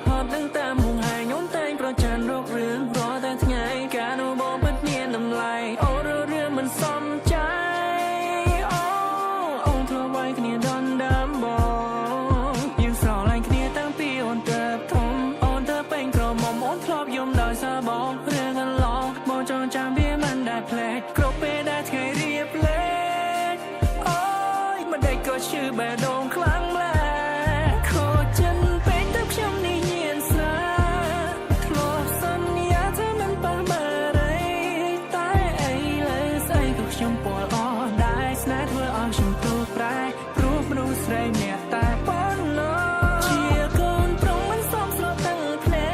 ហត់នឹងតាមមុខហើយខ្ញុំតែងប្រច័ណ្ឌរករឿងរាល់តែថ្ងៃការនោះបងពិតមានតម្លៃអូនរឿងមិនសមใจអូនធ្លាប់វាយគ្នាដណ្ដើមបងយើងស្រឡាញ់គ្នាតាំងពីអូនទៅធំអូនទៅពេញក្រមុំអូនធ្លាប់យំដោយសារបងរឿងកន្លងបងចងចាំវាមិនដែលភ្លេចគ្រប់ពេលដែលថ្ងៃរៀបលេងអូយមិនដេចក៏ឈឺបេះដូងខ្លាំងម្ល៉េះខូចចិត្តពេកទៅខ្ញុំនេះញៀនស្រាធ្លាប់សន្យាថាមិនប៉ះបារអីតែអីលើស្អីក៏ខ្ញុំពលអស់ដែរស្នេហ៍ធ្វើឲ្យខ្ញុំទូប្រែព្រោះមនុស្សស្រីម្នាក់តែប៉ុណ្ណោះជាកូនប្រុងមិនសមស្របទាំងភ្នែ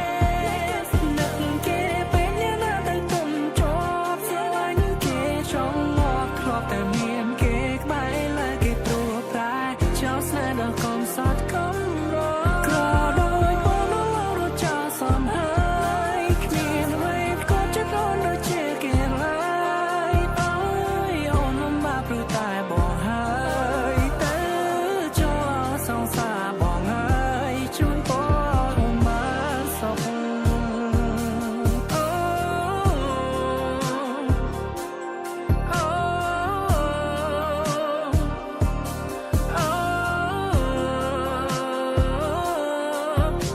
កនឹកគេពេលអ្នកណាទៅទុំជាប់ស្រឡាញ់គេចង់មកធ្លាប់តែមានគេក្បែរលើគេព្រោះប្រែចោលស្នេហ៍ដល់កុំសត់កុំរក្រដោយបងនៅរត់ចោលសំហើយគ្មានអ្វីក៏ចិត្តអូនដូចជាគេឡើយអើយអូនមិនបាព្រោះតែបងហើយទៅចោលសងសាបងហើយជូនបងមកសុខអូ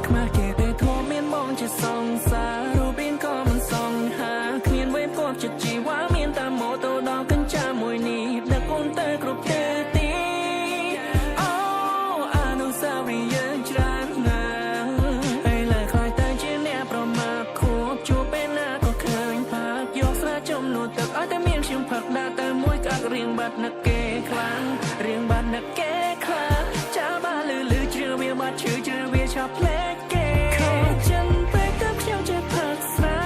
ខ្មាស់គេតែធំមានបងជាសងសាររូបរាងក៏មិនសងហាគ្មានវេបគប់ចិត្តជីវ៉ាមានតែម៉ូតូដល់កញ្ចាមួយនេះដឹកអូនទៅគ្រប់ទិសទីអូអនុស្សាវរីយ៍យើងច្រើនណាស់ហើយលើខ្លាចតែជាអ្នកប្រមាថខួបជួបពេលណាក៏ឃើញផាកយកស្រាចំនួនទឹកឲ្យតែមានខ្ញុំផឹកដាក់តែមួយកាក់រៀងបាត់នឹកគេខ្លាំងរៀងបាត់នឹកគេខ្លាំងចាបាលឺជ្រឿវាបាត់ឈឺជ្រឿវាឆាប់ផ្លែគេខូចចិត្តពេកទៅខ្ញុំចេះផឹកស្រា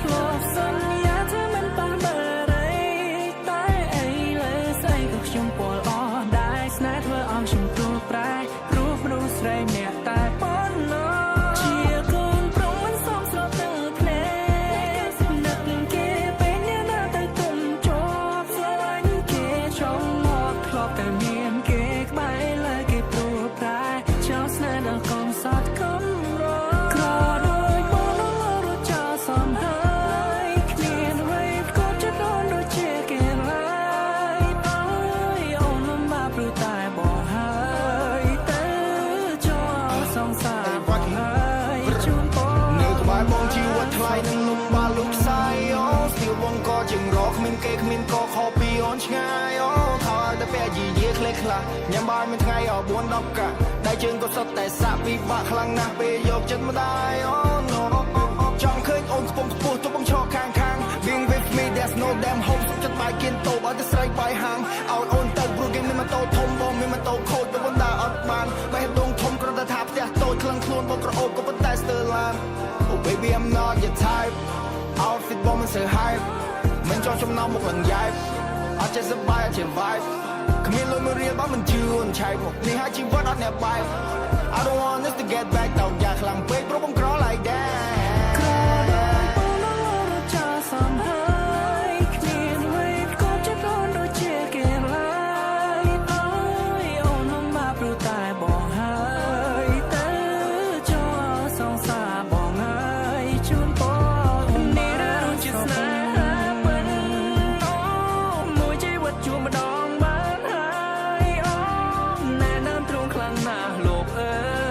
ធ្លាប់សន្យាថាមិនប៉ះបារអីតែអីលើស្អីក៏ខ្ញុំពលអស់ដែរស្នេហ៍ធ្វើឲ្យខ្ញុំទូប្រែព្រោះមនុស្សស្រីម្នាក់តែប៉ុណ្ណោះជាកូនប្រុងមិនសមស្របទាំងភ្នែកនឹកគេពេលអ្នកណាទៅទុំជាប់ស្រឡាញ់គេចង់មកធ្លាប់តែមានគេក្បែរលើគេព្រោះប្រែចោលស្នេហ៍ដល់កុំសត់កុំរក្រដោយបងនៅរត់ចោលសំហើយគ្មានអ្វីក៏ចិត្តអូនដូចជាគេឡើយអើយអូនមិនបាព្រោះតែបងហើយទៅចោលសងសាបងហើយជូនបងនៅក្បែរបងជីវិតថ្លៃនឹងលំបាលំខ្សែអូស្ទីលបងក៏ជាងរកគ្មានគេគ្មានក៏ខុសពីអូនឆ្ងាយអូថើតែពេលយីយាខ្លះខ្លះញ៉ាំបាយមួយថ្ងៃអស់4 10កាក់ដៃជើងក៏សុទ្ធតែសាក់ពិបាកខ្លាំងណាស់ពេលយកចិត្តម្ដាយអូចង់ឃើញអូនខ្ពង់ខ្ពស់ទៅបងឈរខាង Being with me there's no damn hope សុខចិត្តបាយគៀនតូបឲ្យតែស្រីបាយហាងឲ្យអូនទៅព្រោះគេមានម៉ូតូធំបងមានម៉ូតូខូចទៅបងដើរអត់បានបេះដូងធំគ្រាន់តែថាផ្ទះតូចខ្លាំងខ្លួនបងក្រអូបក៏ប៉ុន្តែស្ទើរឡាន Oh baby I'm not your type outfit បងមិនសូវ hype មិនចង់ចំណោមមុខលង្យ៉ែបអត់ចេះសប្បាយអត់ចេះ vibe គ្មានលុយមួយរៀលបងមិនជឿអូនឆែកមកនេះហើយជីវិតអត់អ្នកបែប I don't want this to get back តោកយ៉ាខ្លាំងពេកព្រោះបងក្រ like that ក្រដោយបងនៅរត់ចោលសំហើយគ្មានអ្វីក៏ចិត្តអូនដូចជាគេឡើយអើយអូនមិនបាព្រោះតែបងហើយទៅចោលសងសាបងហើយជូនបងនេះដូចជាស្នេហាពិតអូមួយជីវិតជួបម្ដងបានហើយអូណែនាំទ្រង់ខ្លាំងណាស់លោកអើយ